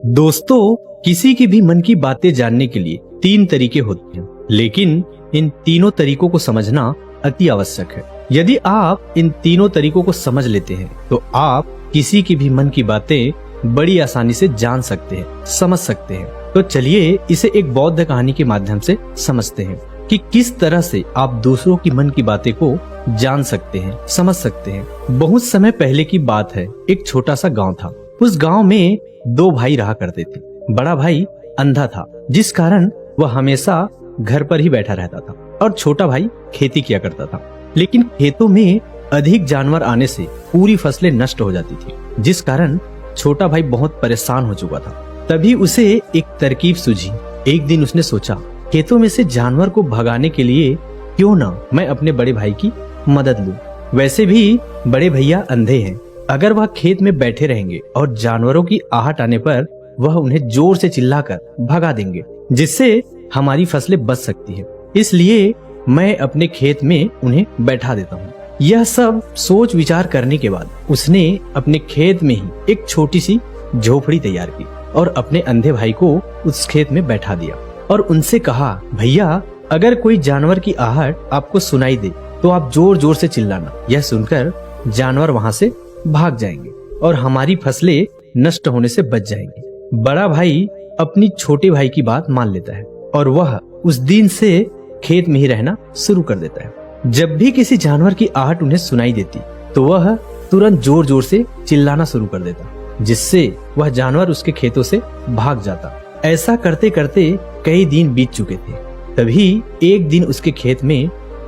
दोस्तों, किसी की भी मन की बातें जानने के लिए 3 तरीके होते हैं, लेकिन इन तीनों तरीकों को समझना अति आवश्यक है। यदि आप इन तीनों तरीकों को समझ लेते हैं तो आप किसी की भी मन की बातें बड़ी आसानी से जान सकते हैं, समझ सकते हैं। तो चलिए इसे एक बौद्ध कहानी के माध्यम से समझते हैं कि किस तरह से आप दूसरों की मन की बातें को जान सकते हैं, समझ सकते हैं। बहुत समय पहले की बात है। एक छोटा सा गांव था। उस गांव में 2 भाई रहा करते थे। बड़ा भाई अंधा था, जिस कारण वह हमेशा घर पर ही बैठा रहता था, और छोटा भाई खेती किया करता था। लेकिन खेतों में अधिक जानवर आने से पूरी फसलें नष्ट हो जाती थी, जिस कारण छोटा भाई बहुत परेशान हो चुका था। तभी उसे एक तरकीब सूझी। एक दिन उसने सोचा, खेतों में से जानवर को भगाने के लिए क्यों ना मैं अपने बड़े भाई की मदद लूं। वैसे भी बड़े भैया अंधे हैं। अगर वह खेत में बैठे रहेंगे और जानवरों की आहट आने पर वह उन्हें जोर से चिल्लाकर भगा देंगे, जिससे हमारी फसलें बच सकती है। इसलिए मैं अपने खेत में उन्हें बैठा देता हूँ। यह सब सोच विचार करने के बाद उसने अपने खेत में ही एक छोटी सी झोपड़ी तैयार की और अपने अंधे भाई को उस खेत में बैठा दिया और उनसे कहा, भैया, अगर कोई जानवर की आहट आपको सुनाई दे तो आप जोर जोर से चिल्लाना। यह सुनकर जानवर वहाँ से भाग जाएंगे और हमारी फसलें नष्ट होने से बच जाएंगी। बड़ा भाई अपनी छोटे भाई की बात मान लेता है और वह उस दिन से खेत में ही रहना शुरू कर देता है। जब भी किसी जानवर की आहट उन्हें सुनाई देती तो वह तुरंत जोर जोर से चिल्लाना शुरू कर देता, जिससे वह जानवर उसके खेतों से भाग जाता। ऐसा करते करते कई दिन बीत चुके थे। तभी एक दिन उसके खेत में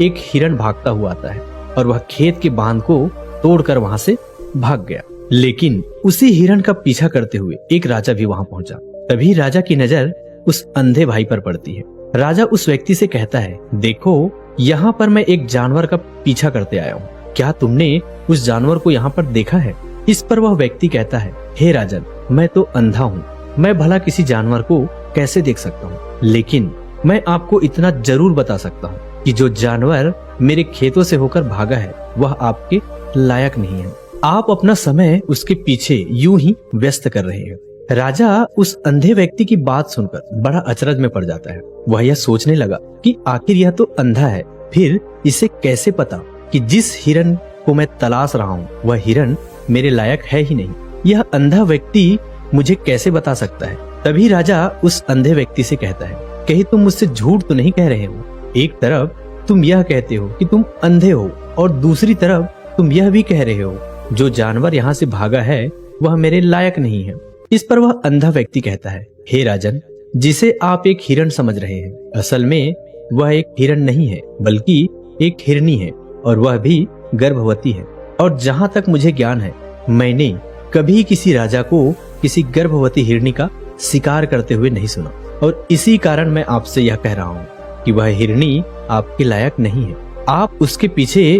एक हिरण भागता हुआ आता है और वह खेत के बांध को तोड़कर वहां से भाग गया। लेकिन उसी हिरण का पीछा करते हुए एक राजा भी वहां पहुंचा। तभी राजा की नजर उस अंधे भाई पर पड़ती है। राजा उस व्यक्ति से कहता है, देखो, यहाँ पर मैं एक जानवर का पीछा करते आया हूँ। क्या तुमने उस जानवर को यहाँ पर देखा है? इस पर वह व्यक्ति कहता है, हे राजन, मैं तो अंधा हूँ। मैं भला किसी जानवर को कैसे देख सकता हूँ? लेकिन मैं आपको इतना जरूर बता सकता हूँ कि जो जानवर मेरे खेतों से होकर भागा है वह आपके लायक नहीं है। आप अपना समय उसके पीछे यूं ही व्यस्त कर रहे हैं। राजा उस अंधे व्यक्ति की बात सुनकर बड़ा अचरज में पड़ जाता है। वह यह सोचने लगा कि आखिर यह तो अंधा है, फिर इसे कैसे पता कि जिस हिरण को मैं तलाश रहा हूँ वह हिरण मेरे लायक है ही नहीं। यह अंधा व्यक्ति मुझे कैसे बता सकता है? तभी राजा उस अंधे व्यक्ति से कहता है, कहीं तुम मुझसे झूठ तो नहीं कह रहे हो? एक तरफ तुम यह कहते हो कि तुम अंधे हो और दूसरी तरफ तुम यह भी कह रहे हो जो जानवर यहाँ से भागा है वह मेरे लायक नहीं है। इस पर वह अंधा व्यक्ति कहता है, हे राजन, जिसे आप एक हिरण समझ रहे हैं, असल में वह एक हिरण नहीं है बल्कि एक हिरनी है, और वह भी गर्भवती है। और जहाँ तक मुझे ज्ञान है, मैंने कभी किसी राजा को किसी गर्भवती हिरनी का शिकार करते हुए नहीं सुना, और इसी कारण मैं आपसे यह कह रहा हूँ कि वह हिरनी आपके लायक नहीं है। आप उसके पीछे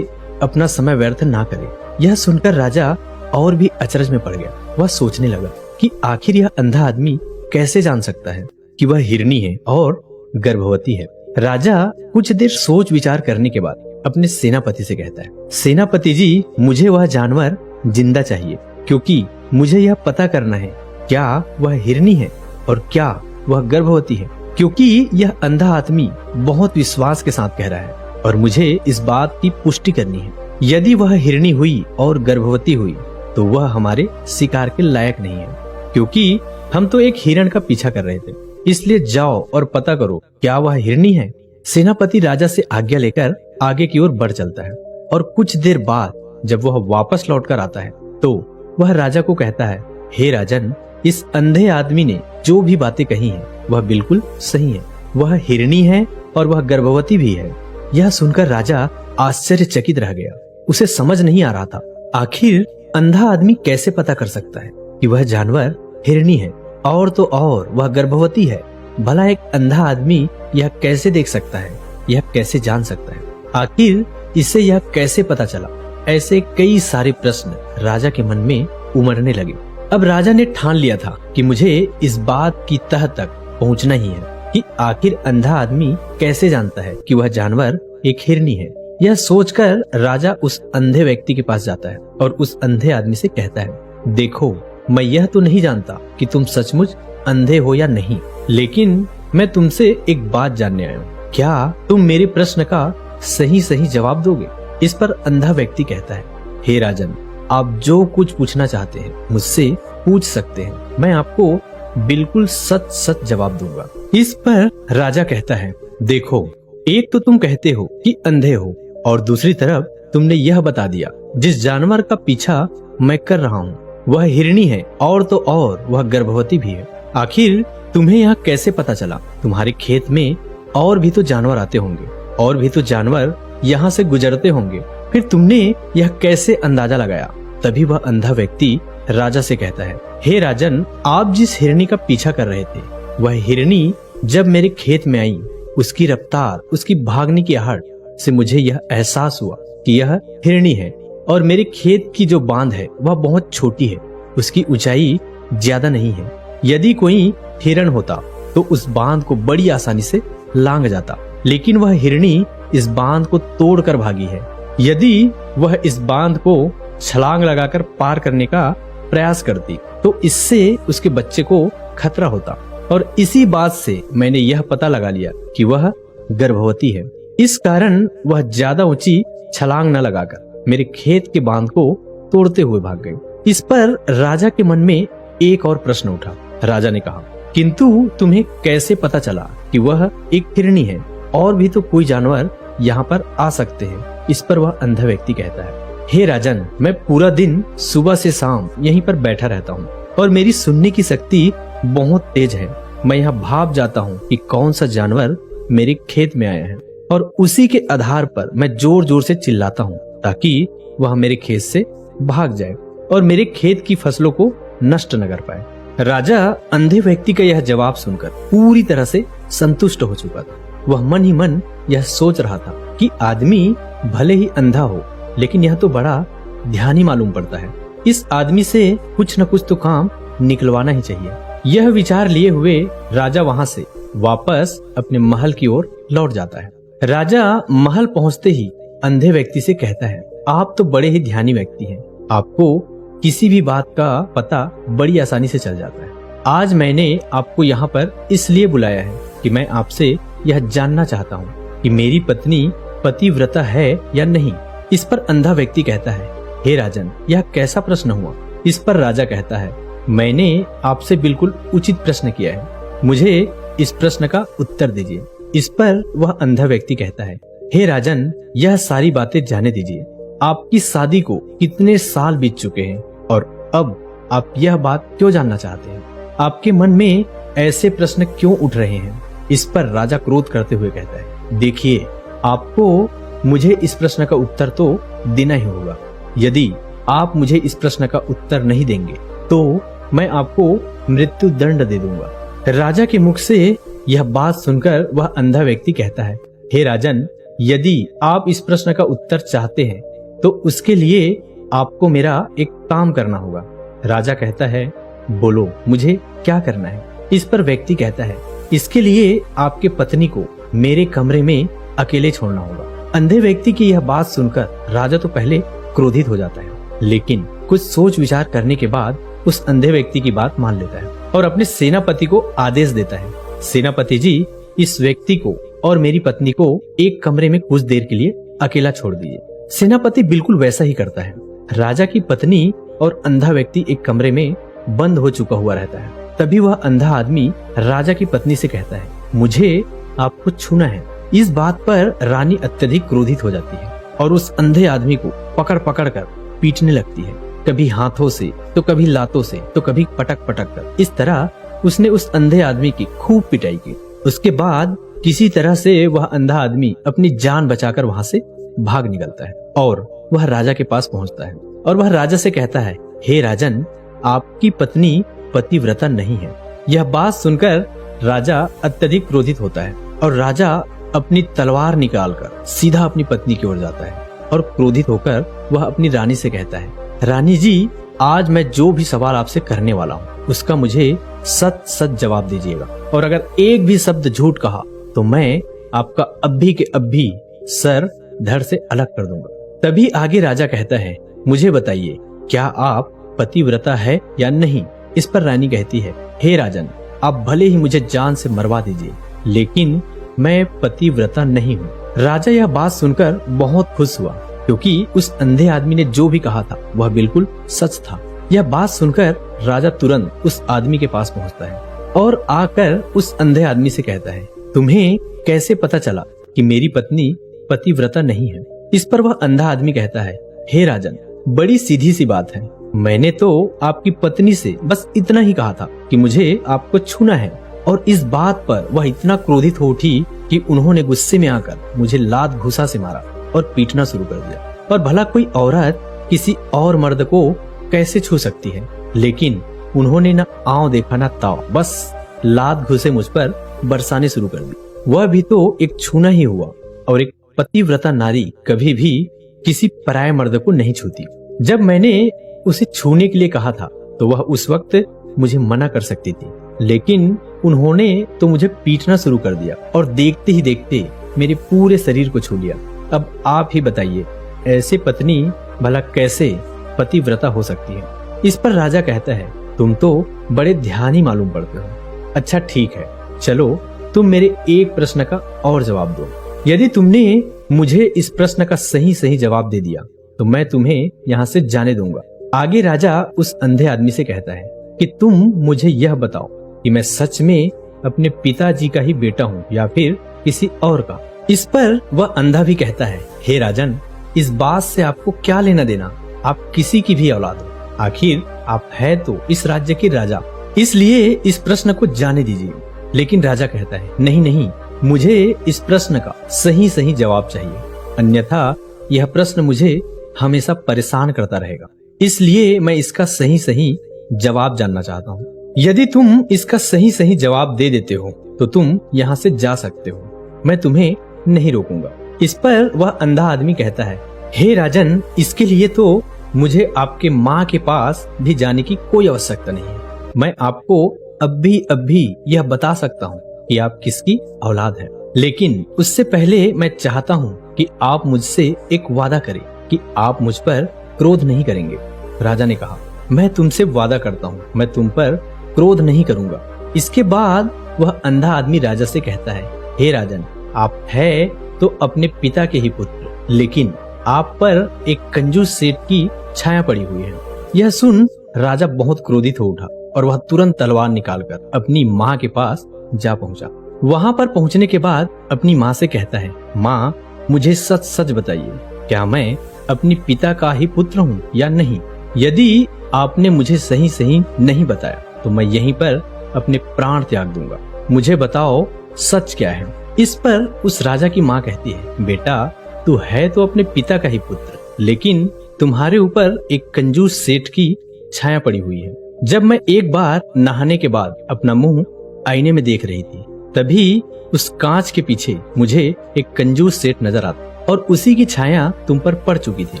अपना समय व्यर्थ ना करें। यह सुनकर राजा और भी अचरज में पड़ गया। वह सोचने लगा कि आखिर यह अंधा आदमी कैसे जान सकता है कि वह हिरनी है और गर्भवती है। राजा कुछ देर सोच विचार करने के बाद अपने सेनापति से कहता है, सेनापति जी, मुझे वह जानवर जिंदा चाहिए, क्योंकि मुझे यह पता करना है क्या वह हिरनी है और क्या वह गर्भवती है। क्योंकि यह अंधा आदमी बहुत विश्वास के साथ कह रहा है और मुझे इस बात की पुष्टि करनी है। यदि वह हिरनी हुई और गर्भवती हुई तो वह हमारे शिकार के लायक नहीं है, क्योंकि हम तो एक हिरण का पीछा कर रहे थे। इसलिए जाओ और पता करो क्या वह हिरनी है। सेनापति राजा से आज्ञा लेकर आगे की ओर बढ़ चलता है, और कुछ देर बाद जब वह वापस लौटकर आता है तो वह राजा को कहता है, हे राजन, इस अंधे आदमी ने जो भी बातें कही हैं वह बिल्कुल सही है। वह हिरनी है और वह गर्भवती भी है। यह सुनकर राजा आश्चर्यचकित रह गया। उसे समझ नहीं आ रहा था, आखिर अंधा आदमी कैसे पता कर सकता है कि वह जानवर हिरनी है और तो और वह गर्भवती है। भला एक अंधा आदमी यह कैसे देख सकता है, यह कैसे जान सकता है? आखिर इसे यह कैसे पता चला? ऐसे कई सारे प्रश्न राजा के मन में उमड़ने लगे। अब राजा ने ठान लिया था कि मुझे इस बात की तह तक पहुंचना ही है कि आखिर अंधा आदमी कैसे जानता है कि वह जानवर एक हिरनी है। यह सोचकर राजा उस अंधे व्यक्ति के पास जाता है और उस अंधे आदमी से कहता है, देखो, मैं यह तो नहीं जानता कि तुम सचमुच अंधे हो या नहीं, लेकिन मैं तुमसे एक बात जानने आया हूँ। क्या तुम मेरे प्रश्न का सही सही जवाब दोगे? इस पर अंधा व्यक्ति कहता है, हे राजन, आप जो कुछ पूछना चाहते हैं मुझसे पूछ सकते हैं, मैं आपको बिल्कुल सच सच जवाब दूंगा। इस पर राजा कहता है, देखो, एक तो तुम कहते हो कि अंधे हो और दूसरी तरफ तुमने यह बता दिया जिस जानवर का पीछा मैं कर रहा हूँ वह हिरणी है, और तो और वह गर्भवती भी है। आखिर तुम्हें यह कैसे पता चला? तुम्हारे खेत में और भी तो जानवर आते होंगे, और भी तो जानवर यहाँ से गुजरते होंगे, फिर तुमने यह कैसे अंदाजा लगाया? तभी वह अंधा व्यक्ति राजा से कहता है, हे राजन, आप जिस हिरणी का पीछा कर रहे थे वह हिरणी जब मेरे खेत में आई, उसकी रफ्तार, उसकी भागने की आहट से मुझे यह एहसास हुआ कि यह हिरणी है, और मेरे खेत की जो बांध है वह बहुत छोटी है, उसकी ऊंचाई ज्यादा नहीं है। यदि कोई हिरण होता तो उस बांध को बड़ी आसानी से लांग जाता, लेकिन वह हिरणी इस बांध को तोड़कर भागी है। यदि वह इस बांध को छलांग लगाकर पार करने का प्रयास करती तो इससे उसके बच्चे को खतरा होता, और इसी बात से मैंने यह पता लगा लिया कि वह गर्भवती है। इस कारण वह ज्यादा ऊंची छलांग न लगाकर मेरे खेत के बांध को तोड़ते हुए भाग गई। इस पर राजा के मन में एक और प्रश्न उठा। राजा ने कहा, किंतु तुम्हें कैसे पता चला कि वह एक हिरणी है? और भी तो कोई जानवर यहाँ पर आ सकते हैं। इस पर वह अंधा व्यक्ति कहता है, हे राजन, मैं पूरा दिन सुबह से शाम यहीं पर बैठा रहता हूँ और मेरी सुनने की शक्ति बहुत तेज है। मैं यहाँ भाप जाता हूँ कि कौन सा जानवर मेरे खेत में आया है, और उसी के आधार पर मैं जोर जोर से चिल्लाता हूँ ताकि वह मेरे खेत से भाग जाए और मेरे खेत की फसलों को नष्ट न कर पाए। राजा अंधे व्यक्ति का यह जवाब सुनकर पूरी तरह से संतुष्ट हो चुका था। वह मन ही मन यह सोच रहा था कि आदमी भले ही अंधा हो, लेकिन यह तो बड़ा ध्यानी मालूम पड़ता है। इस आदमी से कुछ न कुछ तो काम निकलवाना ही चाहिए। यह विचार लिए हुए राजा वहाँ से वापस अपने महल की ओर लौट जाता है। राजा महल पहुँचते ही अंधे व्यक्ति से कहता है, आप तो बड़े ही ध्यानी व्यक्ति हैं, आपको किसी भी बात का पता बड़ी आसानी से चल जाता है। आज मैंने आपको यहाँ पर इसलिए बुलाया है कि मैं आपसे यह जानना चाहता हूँ कि मेरी पत्नी पतिव्रता है या नहीं। इस पर अंधा व्यक्ति कहता है, हे राजन, यह कैसा प्रश्न हुआ? इस पर राजा कहता है, मैंने आपसे बिल्कुल उचित प्रश्न किया है, मुझे इस प्रश्न का उत्तर दीजिए। इस पर वह अंधा व्यक्ति कहता है, हे राजन, यह सारी बातें जाने दीजिए। आपकी शादी को कितने साल बीत चुके हैं और अब आप यह बात क्यों जानना चाहते हैं? आपके मन में ऐसे प्रश्न क्यों उठ रहे हैं? इस पर राजा क्रोध करते हुए कहता है, देखिए, आपको मुझे इस प्रश्न का उत्तर तो देना ही होगा। यदि आप मुझे इस प्रश्न का उत्तर नहीं देंगे तो मैं आपको मृत्यु दंड दे दूंगा। राजा के मुख से यह बात सुनकर वह अंधा व्यक्ति कहता है, हे राजन, यदि आप इस प्रश्न का उत्तर चाहते हैं तो उसके लिए आपको मेरा एक काम करना होगा। राजा कहता है, बोलो, मुझे क्या करना है? इस पर व्यक्ति कहता है, इसके लिए आपके पत्नी को मेरे कमरे में अकेले छोड़ना होगा। अंधे व्यक्ति की यह बात सुनकर राजा तो पहले क्रोधित हो जाता है, लेकिन कुछ सोच विचार करने के बाद उस अंधे व्यक्ति की बात मान लेता है और अपने सेनापति को आदेश देता है, सेनापति जी, इस व्यक्ति को और मेरी पत्नी को एक कमरे में कुछ देर के लिए अकेला छोड़ दीजिए। सेनापति बिल्कुल वैसा ही करता है। राजा की पत्नी और अंधा व्यक्ति एक कमरे में बंद हो चुका हुआ रहता है। तभी वह अंधा आदमी राजा की पत्नी से कहता है, मुझे आपको छूना है। इस बात पर रानी अत्यधिक क्रोधित हो जाती है और उस अंधे आदमी को पकड़ पकड़ कर पीटने लगती है, कभी हाथों से तो कभी लातों से तो कभी पटक पटक कर। इस तरह उसने उस अंधे आदमी की खूब पिटाई की। उसके बाद किसी तरह से वह अंधा आदमी अपनी जान बचाकर वहाँ से भाग निकलता है और वह राजा के पास पहुँचता है और वह राजा से कहता है, हे राजन, आपकी पत्नी पतिव्रता नहीं है। यह बात सुनकर राजा अत्यधिक क्रोधित होता है और राजा अपनी तलवार निकालकर सीधा अपनी पत्नी की ओर जाता है और क्रोधित होकर वह अपनी रानी से कहता है, रानी जी, आज मैं जो भी सवाल आपसे करने वाला हूँ उसका मुझे सच सच जवाब दीजिएगा, और अगर एक भी शब्द झूठ कहा तो मैं आपका अभी के अभी सर धड़ से अलग कर दूंगा। तभी आगे राजा कहता है, मुझे बताइए, क्या आप पतिव्रता है या नहीं। इस पर रानी कहती है, हे राजन, आप भले ही मुझे जान से मरवा दीजिए, लेकिन मैं पतिव्रता नहीं हूँ। राजा यह बात सुनकर बहुत खुश हुआ, क्योंकि उस अंधे आदमी ने जो भी कहा था वह बिल्कुल सच था। यह बात सुनकर राजा तुरंत उस आदमी के पास पहुंचता है और आकर उस अंधे आदमी से कहता है, तुम्हें कैसे पता चला कि मेरी पत्नी पतिव्रता नहीं है। इस पर वह अंधा आदमी कहता है, हे राजन, बड़ी सीधी सी बात है। मैंने तो आपकी पत्नी से बस इतना ही कहा था कि मुझे आपको छूना है, और इस बात पर वह इतना क्रोधित हो उठी कि उन्होंने गुस्से में आकर मुझे लात घुसा से मारा और पीटना शुरू कर दिया। और भला कोई औरत किसी और मर्द को कैसे छू सकती है, लेकिन उन्होंने न आंव देखा न ताव, बस लात घुसे मुझ पर बरसाने शुरू कर दी। वह भी तो एक छूना ही हुआ, और एक पतिव्रता नारी कभी भी किसी पराये मर्द को नहीं छूती। जब मैंने उसे छूने के लिए कहा था तो वह उस वक्त मुझे मना कर सकती थी, लेकिन उन्होंने तो मुझे पीटना शुरू कर दिया और देखते ही देखते मेरे पूरे शरीर को छू लिया। अब आप ही बताइए, ऐसे पत्नी भला कैसे पतिव्रता हो सकती है। इस पर राजा कहता है, तुम तो बड़े ध्यानी मालूम पड़ते हो। अच्छा ठीक है, चलो तुम मेरे एक प्रश्न का और जवाब दो। यदि तुमने मुझे इस प्रश्न का सही सही जवाब दे दिया तो मैं तुम्हें यहाँ से जाने दूंगा। आगे राजा उस अंधे आदमी से कहता है कि तुम मुझे यह बताओ कि मैं सच में अपने पिताजी का ही बेटा हूँ या फिर किसी और का। इस पर वह अंधा भी कहता है, हे राजन, इस बात से आपको क्या लेना देना, आप किसी की भी औलाद हो, आखिर आप है तो इस राज्य के राजा, इसलिए इस प्रश्न को जाने दीजिए। लेकिन राजा कहता है, नहीं नहीं, मुझे इस प्रश्न का सही सही जवाब चाहिए, अन्यथा यह प्रश्न मुझे हमेशा परेशान करता रहेगा, इसलिए मैं इसका सही सही जवाब जानना चाहता हूँ। यदि तुम इसका सही सही जवाब दे देते हो तो तुम यहाँ से जा सकते हो, मैं तुम्हें नहीं रोकूंगा। इस पर वह अंधा आदमी कहता है, हे राजन, इसके लिए तो मुझे आपके माँ के पास भी जाने की कोई आवश्यकता नहीं है। मैं आपको अभी यह बता सकता हूँ कि आप किसकी औलाद है, लेकिन उससे पहले मैं चाहता हूँ कि आप मुझसे एक वादा करें कि आप मुझ पर क्रोध नहीं करेंगे। राजा ने कहा, मैं तुमसे वादा करता हूँ, मैं तुम पर क्रोध नहीं करूंगा। इसके बाद वह अंधा आदमी राजा से कहता है, हे राजन, आप है तो अपने पिता के ही पुत्र, लेकिन आप पर एक कंजूस सेठ की छाया पड़ी हुई है। यह सुन राजा बहुत क्रोधित हो उठा और वह तुरंत तलवार निकालकर अपनी माँ के पास जा पहुंचा। वहां पर पहुंचने के बाद अपनी माँ से कहता है, माँ, मुझे सच सच बताइए, क्या मैं अपने पिता का ही पुत्र हूँ या नहीं? यदि आपने मुझे सही सही नहीं बताया तो मैं यहीं पर अपने प्राण त्याग दूंगा। मुझे बताओ सच क्या है। इस पर उस राजा की माँ कहती है, बेटा, तू है तो अपने पिता का ही पुत्र, लेकिन तुम्हारे ऊपर एक कंजूस सेठ की छाया पड़ी हुई है। जब मैं एक बार नहाने के बाद अपना मुंह आईने में देख रही थी, तभी उस कांच के पीछे मुझे एक कंजूस सेठ नजर आता और उसी की छाया तुम पर पड़ चुकी थी।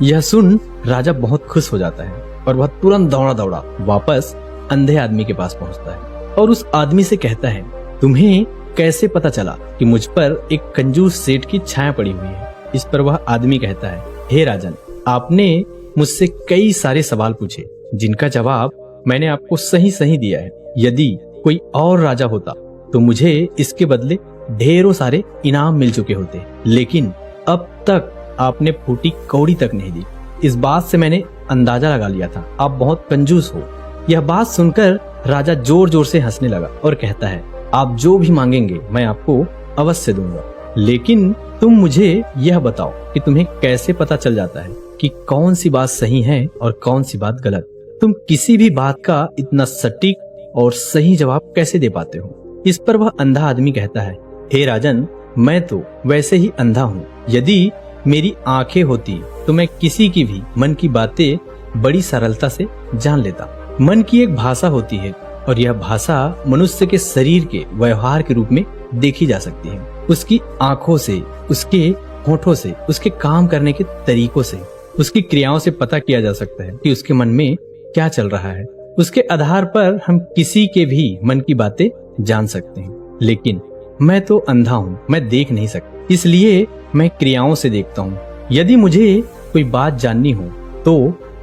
यह सुन राजा बहुत खुश हो जाता है और वह तुरंत दौड़ा दौड़ा वापस अंधे आदमी के पास पहुंचता है और उस आदमी से कहता है, तुम्हें कैसे पता चला कि मुझ पर एक कंजूस सेठ की छाया पड़ी हुई है? इस पर वह आदमी कहता है, हे राजन, आपने मुझसे कई सारे सवाल पूछे जिनका जवाब मैंने आपको सही सही दिया है। यदि कोई और राजा होता तो मुझे इसके बदले ढेरों सारे इनाम मिल चुके होते, लेकिन अब तक आपने फूटी कौड़ी तक नहीं दी। इस बात से मैंने अंदाजा लगा लिया था आप बहुत कंजूस हो। यह बात सुनकर राजा जोर जोर से हंसने लगा और कहता है, आप जो भी मांगेंगे मैं आपको अवश्य दूंगा, लेकिन तुम मुझे यह बताओ कि तुम्हें कैसे पता चल जाता है कि कौन सी बात सही है और कौन सी बात गलत? तुम किसी भी बात का इतना सटीक और सही जवाब कैसे दे पाते हो? इस पर वह अंधा आदमी कहता है, हे राजन, मैं तो वैसे ही अंधा हूँ। यदि मेरी आंखें होती तो मैं किसी की भी मन की बातें बड़ी सरलता से जान लेता। मन की एक भाषा होती है और यह भाषा मनुष्य के शरीर के व्यवहार के रूप में देखी जा सकती है। उसकी आंखों से, उसके होठों से, उसके काम करने के तरीकों से, उसकी क्रियाओं से पता किया जा सकता है कि उसके मन में क्या चल रहा है। उसके आधार पर हम किसी के भी मन की बातें जान सकते हैं। लेकिन मैं तो अंधा हूँ, मैं देख नहीं सकता, इसलिए मैं क्रियाओं से देखता हूँ। यदि मुझे कोई बात जाननी हो तो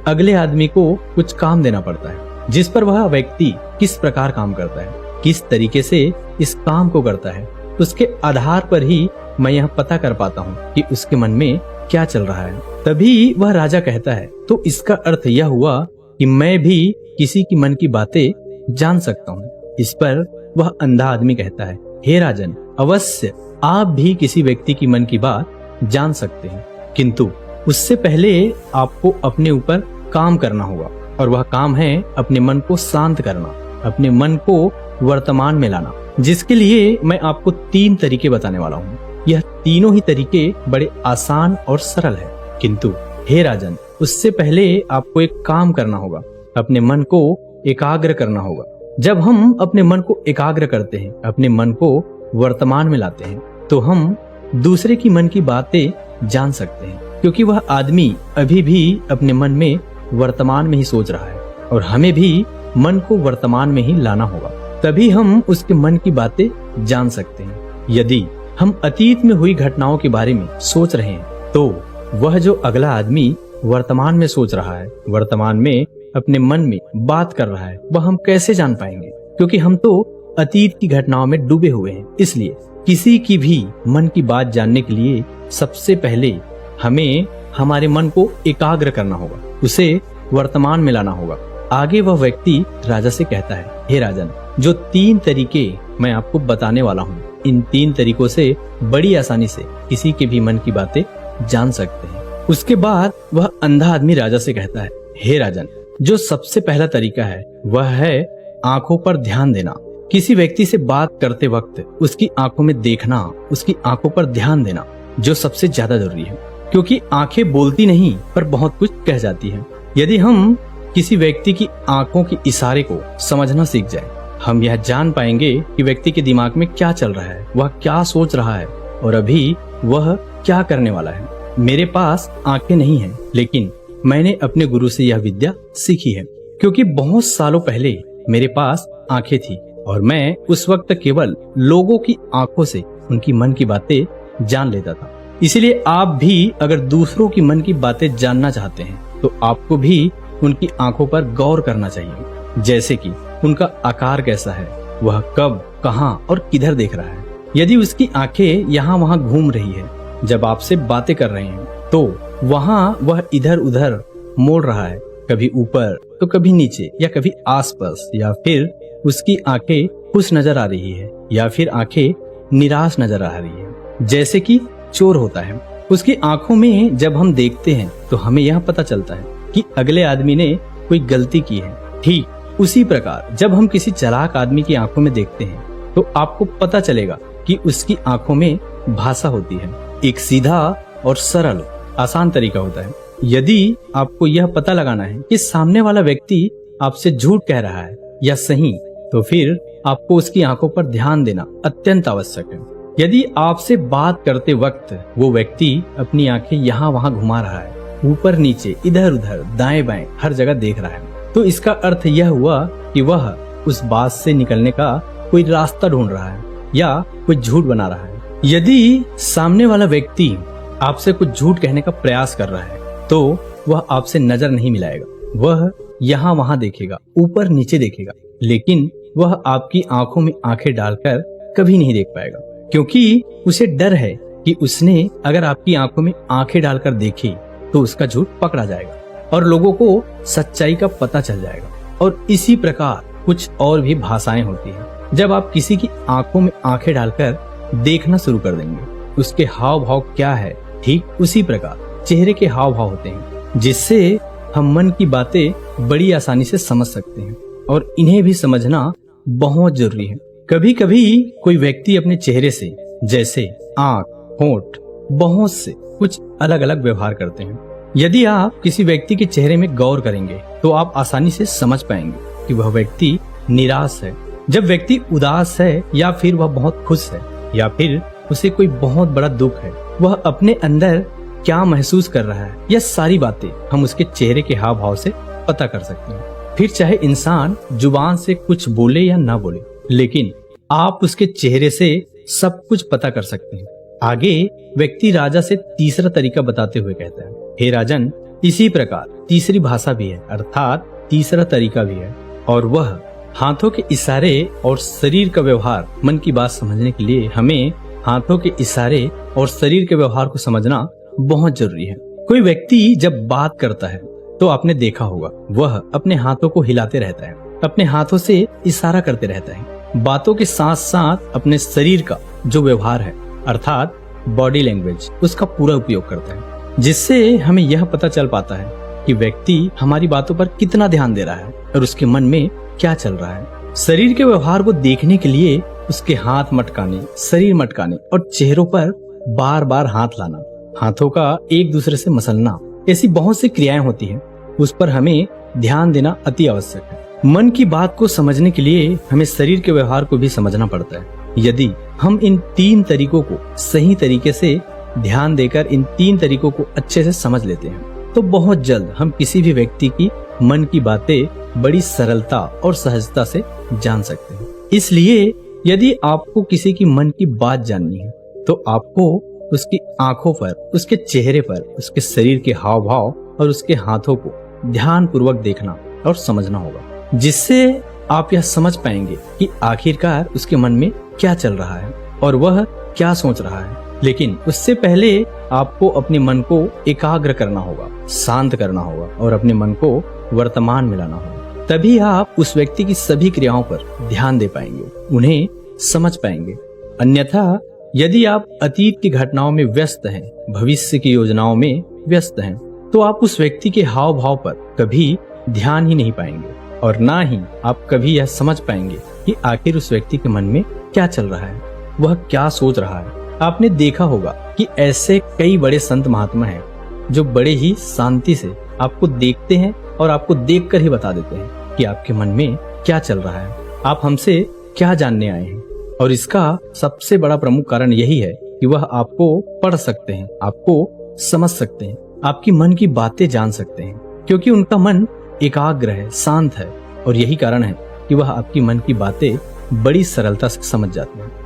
अगले आदमी को कुछ काम देना पड़ता है, जिस पर वह व्यक्ति किस प्रकार काम करता है, किस तरीके से इस काम को करता है, उसके आधार पर ही मैं यह पता कर पाता हूँ कि उसके मन में क्या चल रहा है। तभी वह राजा कहता है, तो इसका अर्थ यह हुआ कि मैं भी किसी की मन की बातें जान सकता हूँ। इस पर वह अंधा आदमी कहता है, हे राजन, अवश्य आप भी किसी व्यक्ति की मन की बात जान सकते हैं, किंतु उससे पहले आपको अपने ऊपर काम करना होगा, और वह काम है अपने मन को शांत करना, अपने मन को वर्तमान में लाना, जिसके लिए मैं आपको 3 तरीके बताने वाला हूँ। यह तीनों ही तरीके बड़े आसान और सरल है, किंतु हे राजन, उससे पहले आपको एक काम करना होगा, अपने मन को एकाग्र करना होगा। जब हम अपने मन को एकाग्र करते हैं, अपने मन को वर्तमान में लाते हैं, तो हम दूसरे की मन की बातें जान सकते हैं, क्योंकि वह आदमी अभी भी अपने मन में वर्तमान में ही सोच रहा है, और हमें भी मन को वर्तमान में ही लाना होगा, तभी हम उसके मन की बातें जान सकते हैं। यदि हम अतीत में हुई घटनाओं के बारे में सोच रहे हैं, तो वह जो अगला आदमी वर्तमान में सोच रहा है, वर्तमान में अपने मन में बात कर रहा है, वह हम कैसे जान पाएंगे? क्योंकि हम तो अतीत की घटनाओं में डूबे हुए हैं। इसलिए किसी की भी मन की बात जानने के लिए सबसे पहले हमें हमारे मन को एकाग्र करना होगा, उसे वर्तमान में लाना होगा। आगे वह व्यक्ति राजा से कहता है, हे राजन, जो 3 तरीके मैं आपको बताने वाला हूँ, इन 3 तरीकों से बड़ी आसानी से किसी के भी मन की बातें जान सकते हैं। उसके बाद वह अंधा आदमी राजा से कहता है, हे राजन, जो सबसे पहला तरीका है वह है आंखों पर ध्यान देना। किसी व्यक्ति से बात करते वक्त उसकी आंखों में देखना, उसकी आंखों पर ध्यान देना जो सबसे ज्यादा जरूरी है, क्योंकि आंखें बोलती नहीं पर बहुत कुछ कह जाती है। यदि हम किसी व्यक्ति की आंखों के इशारे को समझना सीख जाए, हम यह जान पाएंगे कि व्यक्ति के दिमाग में क्या चल रहा है, वह क्या सोच रहा है और अभी वह क्या करने वाला है। मेरे पास आंखें नहीं हैं, लेकिन मैंने अपने गुरु से यह विद्या सीखी है, क्योंकि बहुत सालों पहले मेरे पास आंखें थी और मैं उस वक्त केवल लोगों की आंखों से उनकी मन की बातें जान लेता था। इसीलिए आप भी अगर दूसरों की मन की बातें जानना चाहते हैं, तो आपको भी उनकी आंखों पर गौर करना चाहिए, जैसे कि उनका आकार कैसा है, वह कब, कहां और किधर देख रहा है। यदि उसकी आंखें यहाँ वहाँ घूम रही है, जब आपसे बातें कर रहे हैं, तो वहाँ वह इधर उधर मोड़ रहा है, कभी ऊपर तो कभी नीचे या कभी आसपास, या फिर उसकी आंखें खुश नजर आ रही है या फिर आंखें निराश नजर आ रही है, जैसे कि चोर होता है। उसकी आंखों में जब हम देखते हैं तो हमें यह पता चलता है कि अगले आदमी ने कोई गलती की है। ठीक उसी प्रकार जब हम किसी चालाक आदमी की आंखों में देखते हैं, तो आपको पता चलेगा कि उसकी आंखों में भाषा होती है। एक सीधा और सरल आसान तरीका होता है। यदि आपको यह पता लगाना है कि सामने वाला व्यक्ति आपसे झूठ कह रहा है या सही, तो फिर आपको उसकी आंखों पर ध्यान देना अत्यंत आवश्यक है। यदि आपसे बात करते वक्त वो व्यक्ति अपनी आंखें यहाँ वहाँ घुमा रहा है, ऊपर नीचे इधर उधर दाएं बाएं हर जगह देख रहा है, तो इसका अर्थ यह हुआ कि वह उस बात से निकलने का कोई रास्ता ढूंढ रहा है या कोई झूठ बना रहा है। यदि सामने वाला व्यक्ति आपसे कुछ झूठ कहने का प्रयास कर रहा है, तो वह आपसे नजर नहीं मिलाएगा, वह यहाँ वहाँ देखेगा, ऊपर नीचे देखेगा, लेकिन वह आपकी आंखों में आंखें डालकर कभी नहीं देख पाएगा, क्योंकि उसे डर है कि उसने अगर आपकी आंखों में आंखें डालकर देखी तो उसका झूठ पकड़ा जाएगा और लोगों को सच्चाई का पता चल जाएगा। और इसी प्रकार कुछ और भी भाषाएं होती हैं। जब आप किसी की आंखों में आंखें डालकर देखना शुरू कर देंगे, उसके हाव भाव क्या है, ठीक उसी प्रकार चेहरे के हाव भाव होते हैं, जिससे हम मन की बातें बड़ी आसानी से समझ सकते हैं, और इन्हें भी समझना बहुत जरूरी है। कभी कभी कोई व्यक्ति अपने चेहरे से, जैसे आंख, होंठ, बहुत से कुछ अलग अलग व्यवहार करते हैं। यदि आप किसी व्यक्ति के चेहरे में गौर करेंगे, तो आप आसानी से समझ पाएंगे कि वह व्यक्ति निराश है। जब व्यक्ति उदास है या फिर वह बहुत खुश है या फिर उसे कोई बहुत बड़ा दुख है, वह अपने अंदर क्या महसूस कर रहा है, यह सारी बातें हम उसके चेहरे के हाव भाव से पता कर सकते हैं। फिर चाहे इंसान जुबान से कुछ बोले या ना बोले, लेकिन आप उसके चेहरे से सब कुछ पता कर सकते हैं। आगे व्यक्ति राजा से तीसरा तरीका बताते हुए कहता है, हे राजन, इसी प्रकार तीसरी भाषा भी है, अर्थात तीसरा तरीका भी है, और वह हाथों के इशारे और शरीर का व्यवहार। मन की बात समझने के लिए हमें हाथों के इशारे और शरीर के व्यवहार को समझना बहुत जरूरी है। कोई व्यक्ति जब बात करता है तो आपने देखा होगा वह अपने हाथों को हिलाते रहता है, अपने हाथों से इशारा करते रहता है। बातों के साथ साथ अपने शरीर का जो व्यवहार है अर्थात बॉडी लैंग्वेज, उसका पूरा उपयोग करता है, जिससे हमें यह पता चल पाता है कि व्यक्ति हमारी बातों पर कितना ध्यान दे रहा है और उसके मन में क्या चल रहा है। शरीर के व्यवहार को देखने के लिए उसके हाथ मटकाने, शरीर मटकाने और चेहरों पर बार बार हाथ लाना, हाथों का एक दूसरे से मसलना, ऐसी बहुत सी क्रियाएं होती हैं, उस पर हमें ध्यान देना अति आवश्यक है। मन की बात को समझने के लिए हमें शरीर के व्यवहार को भी समझना पड़ता है। यदि हम इन 3 तरीकों को सही तरीके से ध्यान देकर इन 3 तरीकों को अच्छे से समझ लेते हैं तो बहुत जल्द हम किसी भी व्यक्ति की मन की बातें बड़ी सरलता और सहजता से जान सकते हैं। इसलिए यदि आपको किसी की मन की बात जाननी है तो आपको उसकी आंखों पर, उसके चेहरे पर, उसके शरीर के हाव भाव और उसके हाथों को ध्यान पूर्वक देखना और समझना होगा, जिससे आप यह समझ पाएंगे कि आखिरकार उसके मन में क्या चल रहा है और वह क्या सोच रहा है। लेकिन उससे पहले आपको अपने मन को एकाग्र करना होगा, शांत करना होगा और अपने मन को वर्तमान में लाना होगा। तभी आप उस व्यक्ति की सभी क्रियाओं पर ध्यान दे पाएंगे, उन्हें समझ पाएंगे। अन्यथा यदि आप अतीत की घटनाओं में व्यस्त हैं, भविष्य की योजनाओं में व्यस्त हैं, तो आप उस व्यक्ति के हाव भाव पर कभी ध्यान ही नहीं पाएंगे और ना ही आप कभी यह समझ पाएंगे कि आखिर उस व्यक्ति के मन में क्या चल रहा है, वह क्या सोच रहा है। आपने देखा होगा कि ऐसे कई बड़े संत महात्मा हैं जो बड़े ही शांति से आपको देखते हैं और आपको देखकर ही बता देते हैं कि आपके मन में क्या चल रहा है, आप हमसे क्या जानने आए हैं। और इसका सबसे बड़ा प्रमुख कारण यही है कि वह आपको पढ़ सकते हैं, आपको समझ सकते हैं, आपकी मन की बातें जान सकते हैं, क्योंकि उनका मन एकाग्र है, शांत है और यही कारण है कि वह आपकी मन की बातें बड़ी सरलता से समझ जाते हैं।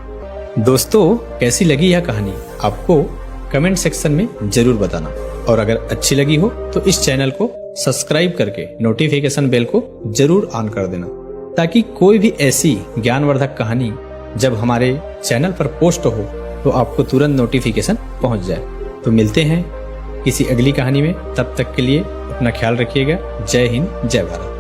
दोस्तों, कैसी लगी यह कहानी आपको कमेंट सेक्शन में जरूर बताना, और अगर अच्छी लगी हो तो इस चैनल को सब्सक्राइब करके नोटिफिकेशन बेल को जरूर ऑन कर देना, ताकि कोई भी ऐसी ज्ञानवर्धक कहानी जब हमारे चैनल पर पोस्ट हो तो आपको तुरंत नोटिफिकेशन पहुंच जाए। तो मिलते हैं किसी अगली कहानी में, तब तक के लिए अपना ख्याल रखिएगा। जय हिंद, जय भारत।